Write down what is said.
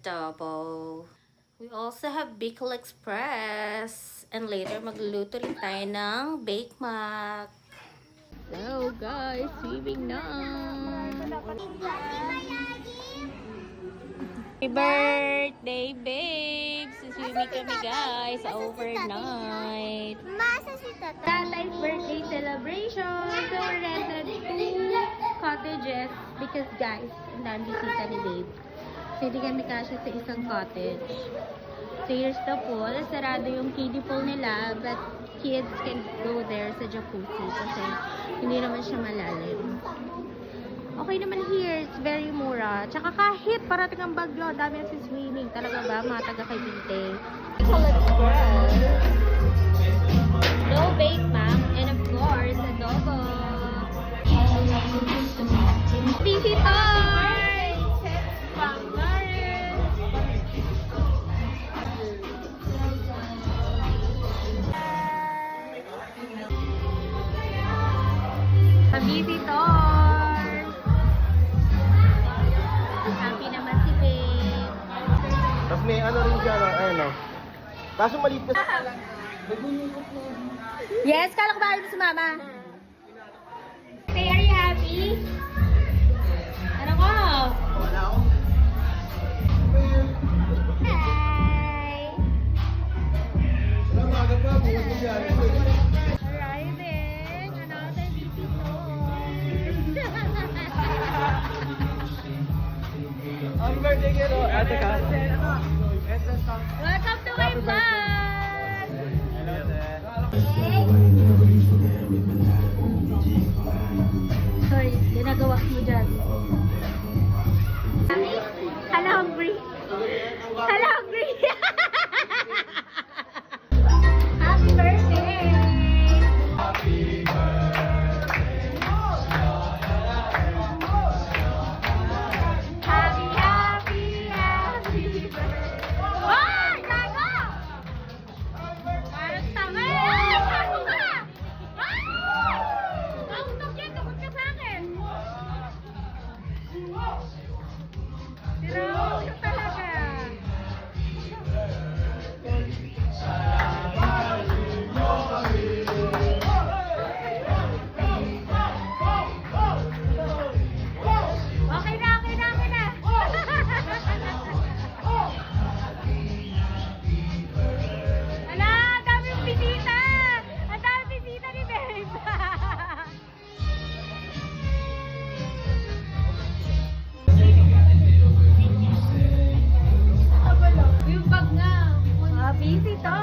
adobo. We also have Bicol Express. And later, magluluto rin tayo ng Bake Mac. Hello guys, swimming na! Happy birthday, babes! Swimming kami guys, overnight. Tatay's birthday celebration. So we rented 2 cottages because guys, ang dami bisita ni babe. So hindi kami kasya sa isang cottage. So here's the pool. Sarado yung kiddie pool nila, but kids can go there sa jacuzzi kasi hindi naman siya malalim. Okay naman here. It's very mura. Tsaka kahit parating ang bagyo, dami na swimming. Talaga ba? Mga taga Cavite. No Bake Mac. And of course, adobo. Visitors! Visitor! Happy naman si babe. Tapos may ano rin siya, ano. Kaso maliit ka. Yes, kala ko ba ayaw mo si mama? Hey, are you happy? Ano ko? Wala ako. Hi! Wala mga pa, bukas mo siya. Arriving! Another visitor! Happy birthday, kiddo! Ate ka. Welcome to my vlog! Sorry, ginagawa mo dyan. Hello, hungry. Hello, hungry. Happy birthday! Happy, happy, happy birthday! Oh, gago! Parang tanga eh! Ay, gago ka! Ay! Kautok yan, kapag ka sa akin! Pero, ito talaga. Okay na, okay na, okay na. Ala, ang daming bisita. Ang daming bisita ni Babe. Yung bag nga. Mga visitor.